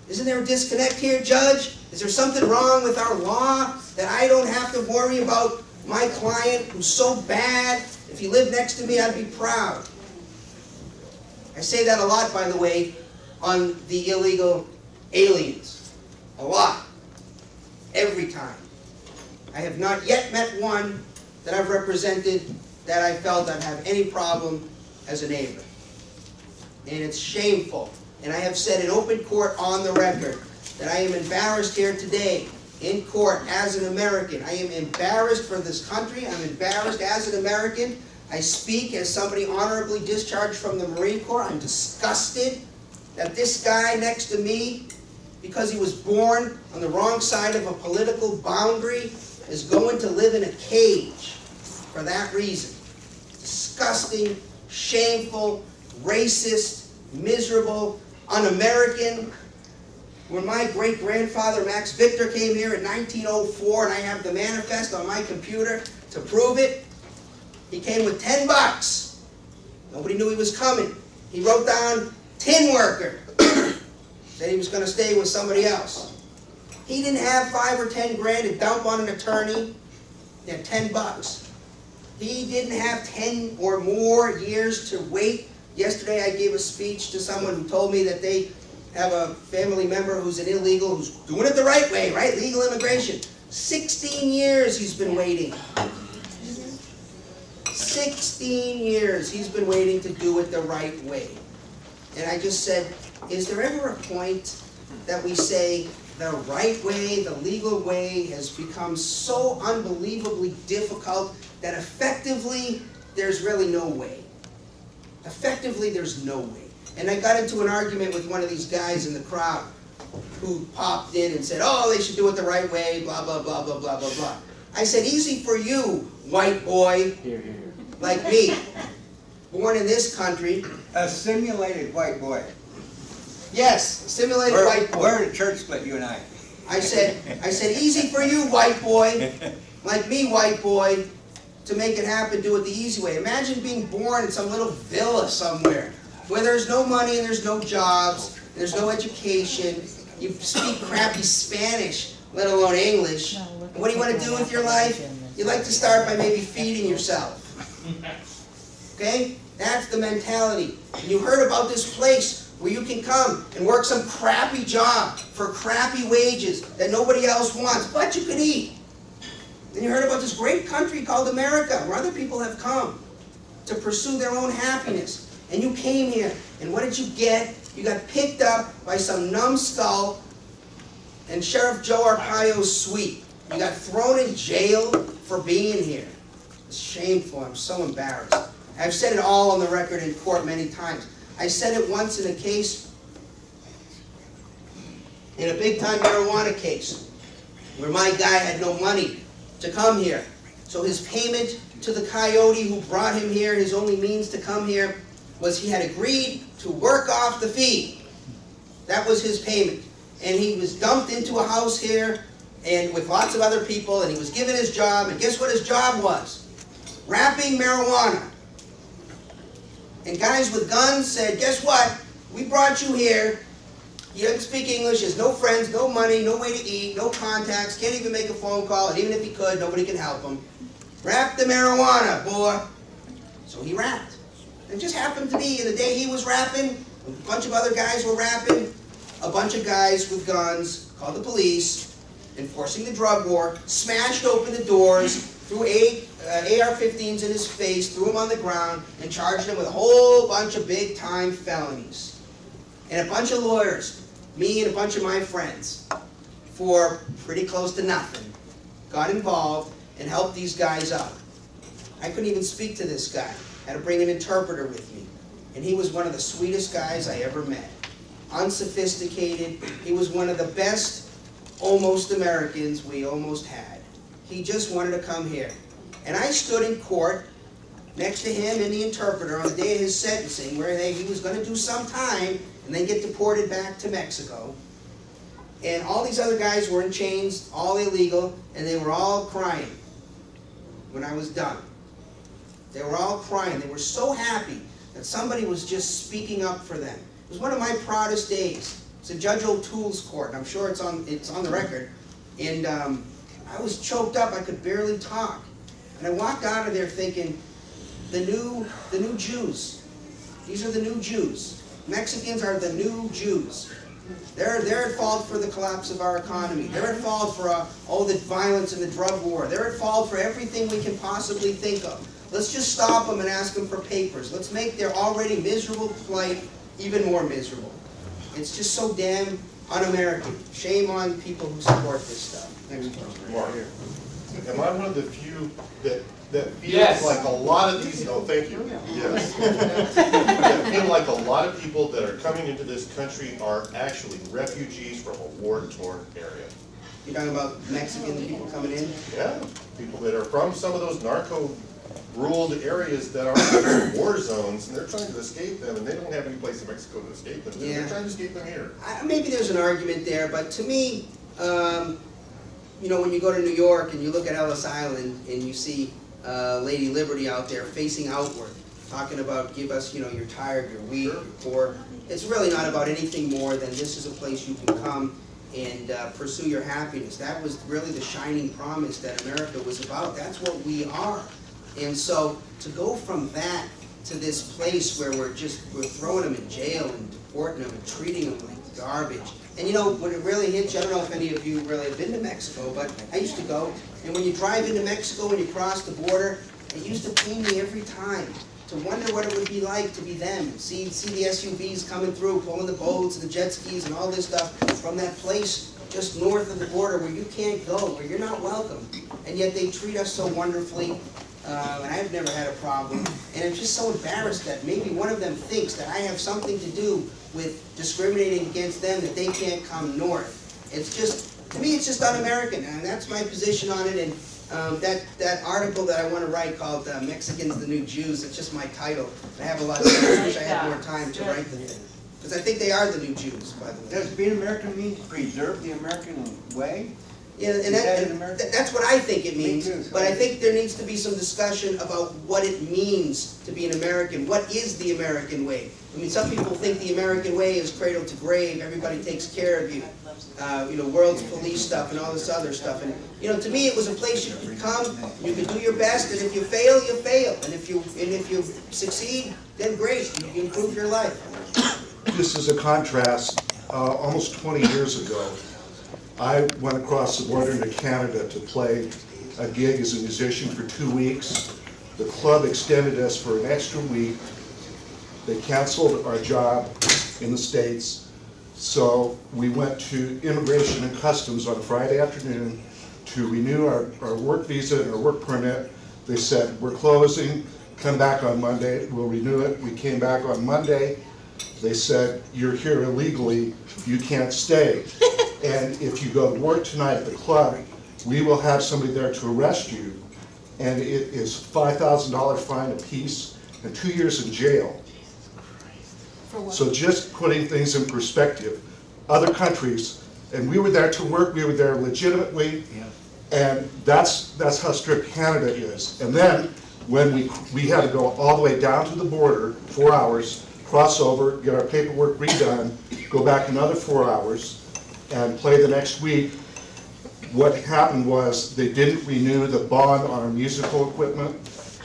Isn't there a disconnect here, Judge? Is there something wrong with our law that I don't have to worry about my client who's so bad? If he lived next to me, I'd be proud. I say that a lot, by the way, on the illegal aliens. A lot. Every time. I have not yet met one that I've represented that I felt I'd have any problem as a neighbor. And it's shameful. And I have said in open court on the record that I am embarrassed here today in court as an American. I am embarrassed for this country. I'm embarrassed as an American. I speak as somebody honorably discharged from the Marine Corps. I'm disgusted that this guy next to me, because he was born on the wrong side of a political boundary, is going to live in a cage for that reason. Disgusting, shameful, racist, miserable, un-American. When my great-grandfather, Max Victor, came here in 1904, and I have the manifest on my computer to prove it, he came with $10. Nobody knew he was coming. He wrote down tin worker. Said he was going to stay with somebody else. He didn't have 5 or 10 grand to dump on an attorney. He had $10. He didn't have 10 or more years to wait. Yesterday I gave a speech to someone who told me that they have a family member who's an illegal, who's doing it the right way, right? Legal immigration. 16 years he's been waiting. 16 years he's been waiting to do it the right way. And I just said, is there ever a point that we say the right way, the legal way, has become so unbelievably difficult that effectively there's really no way? Effectively, there's no way. And I got into an argument with one of these guys in the crowd who popped in and said, oh, they should do it the right way, blah, blah, blah, blah, blah, blah, blah. I said, easy for you, white boy, like me, born in this country. A simulated white boy. Yes, a simulated white boy. We're in a church split, you and I. I said, easy for you, white boy, like me, white boy, to make it happen, do it the easy way. Imagine being born in some little villa somewhere where there's no money and there's no jobs, there's no education, you speak crappy Spanish, let alone English. And what do you want to do with your life? You like to start by maybe feeding yourself. Okay? That's the mentality. And you heard about this place where you can come and work some crappy job for crappy wages that nobody else wants, but you can eat. And you heard about this great country called America, where other people have come to pursue their own happiness. And you came here, and what did you get? You got picked up by some numbskull and Sheriff Joe Arpaio's suite. You got thrown in jail for being here. It's shameful. I'm so embarrassed. I've said it all on the record in court many times. I said it once in a case, in a big-time marijuana case, where my guy had no money to come here. So his payment to the coyote who brought him here, his only means to come here, was he had agreed to work off the fee. That was his payment. And he was dumped into a house here and with lots of other people, and he was given his job, and guess what his job was? Wrapping marijuana. And guys with guns said, guess what? We brought you here. He doesn't speak English, has no friends, no money, no way to eat, no contacts, can't even make a phone call, and even if he could, nobody can help him. Wrap the marijuana, boy. So he rapped. It just happened to be, in the day he was rapping, a bunch of other guys were rapping, a bunch of guys with guns called the police, enforcing the drug war, smashed open the doors, threw AR-15s in his face, threw him on the ground, and charged him with a whole bunch of big-time felonies. And a bunch of lawyers, me and a bunch of my friends, for pretty close to nothing, got involved and helped these guys out. I couldn't even speak to this guy. I had to bring an interpreter with me. And he was one of the sweetest guys I ever met. Unsophisticated. He was one of the best almost Americans we almost had. He just wanted to come here. And I stood in court next to him and the interpreter on the day of his sentencing, where he was going to do some time and then get deported back to Mexico. And all these other guys were in chains, all illegal, and they were all crying when I was done. They were all crying. They were so happy that somebody was just speaking up for them. It was one of my proudest days. It's a Judge O'Toole's court, and I'm sure it's on the record. And I was choked up, I could barely talk. And I walked out of there thinking, the new Jews. These are the new Jews. Mexicans are the new Jews. They're at fault for the collapse of our economy. They're at fault for all the violence and the drug war. They're at fault for everything we can possibly think of. Let's just stop them and ask them for papers. Let's make their already miserable plight even more miserable. It's just so damn un-American. Shame on people who support this stuff. Next one. Mark, am I one of the few that feels like a lot of these, oh, thank you, yes. That feel like a lot of people that are coming into this country are actually refugees from a war-torn area? You're talking about Mexican people coming in? Yeah, people that are from some of those narco-ruled areas that are war zones, and they're trying to escape them, and they don't have any place in Mexico to escape them. Yeah. They're trying to escape them here. Maybe there's an argument there, but to me, you know, when you go to New York and you look at Ellis Island and you see Lady Liberty out there facing outward, talking about give us, you know, you're tired, you're weak, you're poor. It's really not about anything more than this is a place you can come and pursue your happiness. That was really the shining promise that America was about. That's what we are. And so to go from that to this place where we're throwing them in jail and deporting them and treating them like garbage. And you know, when it really hits you, I don't know if any of you really have been to Mexico, but I used to go, and when you drive into Mexico and you cross the border, it used to pain me every time to wonder what it would be like to be them. See the SUVs coming through, pulling the boats and the jet skis and all this stuff from that place just north of the border where you can't go, where you're not welcome. And yet they treat us so wonderfully. And I've never had a problem, and I'm just so embarrassed that maybe one of them thinks that I have something to do with discriminating against them, that they can't come north. It's just, to me, it's just un-American, and that's my position on it. And that article that I want to write called Mexicans the New Jews, it's just my title. I have a lot of I wish I had more time to write the thing. Because I think they are the new Jews, by the way. Does being American mean to preserve the American way? Yeah, and that's what I think it means, but I think there needs to be some discussion about what it means to be an American. What is the American way? I mean, some people think the American way is cradle to grave, everybody takes care of you, you know, world's police stuff and all this other stuff. And, you know, to me it was a place you could come, you could do your best, and if you fail, you fail. And if you succeed, then great, you can improve your life. Just as a contrast, almost 20 years ago, I went across the border into Canada to play a gig as a musician for 2 weeks. The club extended us for an extra week. They canceled our job in the States. So we went to Immigration and Customs on a Friday afternoon to renew our work visa and our work permit. They said, we're closing, come back on Monday, we'll renew it. We came back on Monday. They said, you're here illegally, you can't stay. And if you go to work tonight at the club, we will have somebody there to arrest you. And it is $5,000 fine apiece and 2 years in jail. For what? So just putting things in perspective, other countries, and we were there to work, we were there legitimately, and that's how strict Canada is. And then when we had to go all the way down to the border, 4 hours, cross over, get our paperwork redone, go back another 4 hours, and play the next week. What happened was they didn't renew the bond on our musical equipment,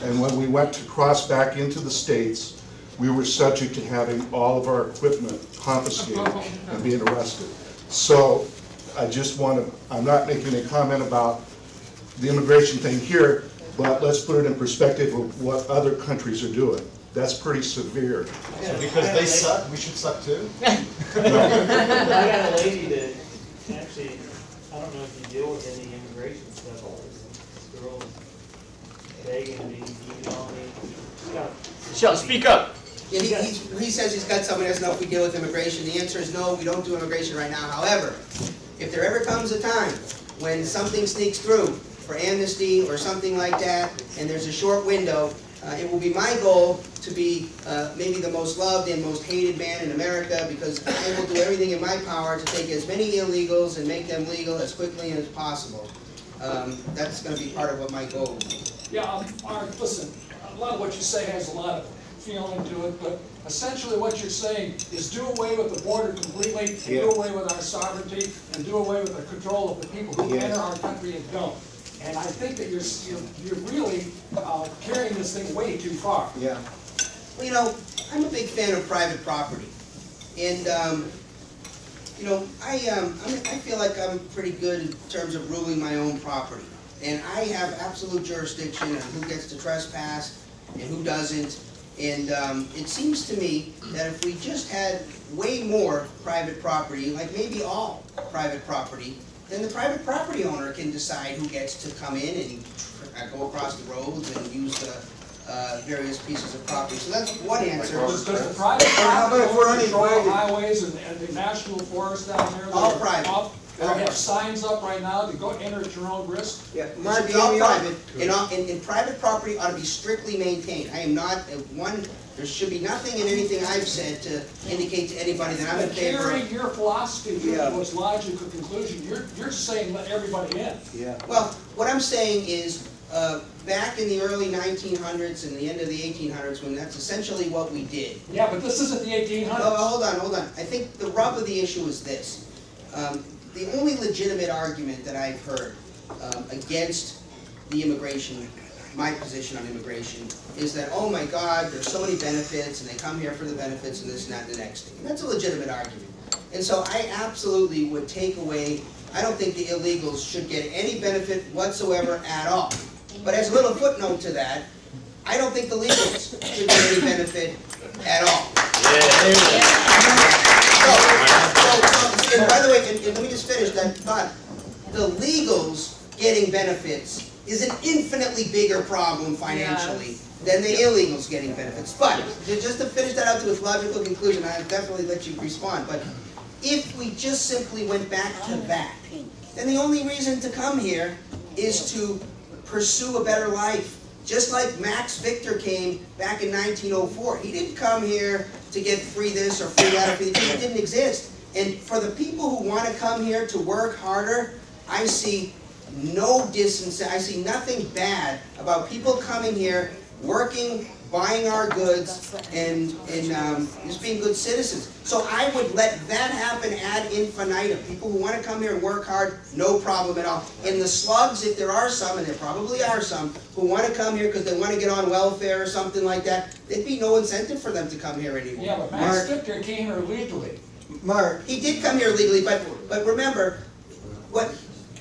and when we went to cross back into the States, we were subject to having all of our equipment confiscated and being arrested. So I just want to, I'm not making a comment about the immigration thing here, but let's put it in perspective of what other countries are doing. That's pretty severe. So because they suck, we should suck too? I got a lady that actually, I don't know if you deal with any immigration stuff. This girl's begging me, beating on me. Shut, speak up. Yeah, he says he's got someone who doesn't know if we deal with immigration. The answer is no, we don't do immigration right now. However, if there ever comes a time when something sneaks through for amnesty or something like that, and there's a short window, it will be my goal to be maybe the most loved and most hated man in America, because I will do everything in my power to take as many illegals and make them legal as quickly as possible. That's going to be part of what my goal is. Yeah, Mark, listen, a lot of what you say has a lot of feeling to it, but essentially what you're saying is do away with the border completely, and do away with our sovereignty, and do away with the control of the people who enter our country and don't. And I think that you're really carrying this thing way too far. Yeah. Well, you know, I'm a big fan of private property, and you know, I feel like I'm pretty good in terms of ruling my own property, and I have absolute jurisdiction on who gets to trespass and who doesn't. And it seems to me that if we just had way more private property, like maybe all private property, then the private property owner can decide who gets to come in and go across the roads and use the various pieces of property. So that's one answer. Does the private property control the highways and the national forest down there? All private. They have signs up right now to go enter at your own risk? Yeah, it should be all private, and private property ought to be strictly maintained. I am not, there should be nothing in anything I've said to indicate to anybody that I'm in favor of. Carrying your philosophy to its logical conclusion, you're saying let everybody in. Yeah. Well, what I'm saying is, back in the early 1900s and the end of the 1800s, when that's essentially what we did. Yeah, but this isn't the 1800s. No, hold on. I think the rub of the issue is this. The only legitimate argument that I've heard against the immigration, my position on immigration, is that, oh my God, there's so many benefits, and they come here for the benefits, and this and that and the next thing. And that's a legitimate argument. And so I absolutely would take away, I don't think the illegals should get any benefit whatsoever at all. But as a little footnote to that, I don't think the legals should get any benefit at all. And by the way, and let me just finish that thought. The legals getting benefits is an infinitely bigger problem financially than the illegals getting benefits. But, just to finish that out to its logical conclusion, I'll definitely let you respond, but if we just simply went back to that, then the only reason to come here is to pursue a better life. Just like Max Victor came back in 1904. He didn't come here to get free this or free that or free that. It didn't exist. And for the people who want to come here to work harder, I see no disincentive. I see nothing bad about people coming here, working, buying our goods, and just being good citizens. So I would let that happen ad infinitum. People who want to come here and work hard, no problem at all. And the slugs, if there are some, and there probably are some, who want to come here because they want to get on welfare or something like that, there'd be no incentive for them to come here anymore. Yeah, but Max Victor came here legally. Mark. He did come here legally, but remember,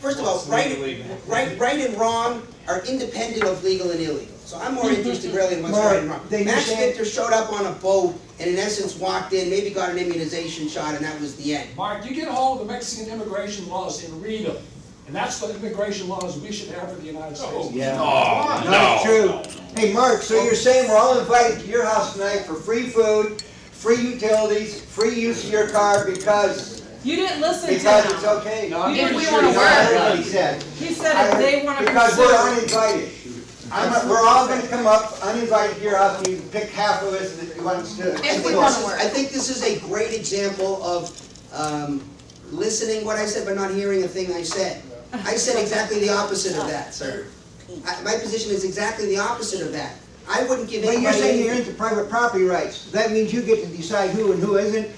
first of all, right and wrong are independent of legal and illegal. So I'm more interested really in what's right and wrong. Max Victor showed up on a boat and in essence walked in, maybe got an immunization shot, and that was the end. Mark, you get a hold of the Mexican immigration laws and read them. And that's the immigration laws we should have for the United States. Yeah. Not true. Hey, Mark, so you're saying we're all invited to your house tonight for free food, free utilities, free use of your car because You didn't listen to it's him. okay. No, I'm You pretty didn't sure want to you heard work. what he said. He said if they want to Because pursue. we're uninvited. We're all going to come up uninvited to your house and you can pick half of us that you want us to. If we want to work. I think this is a great example of listening what I said but not hearing a thing I said. I said exactly the opposite of that, sir. My position is exactly the opposite of that. I wouldn't give But anybody... you're saying you're into private property rights. That means you get to decide who and who isn't.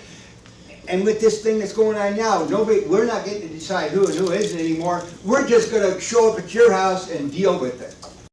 And with this thing that's going on now, we're not getting to decide who and who isn't anymore. We're just going to show up at your house and deal with it.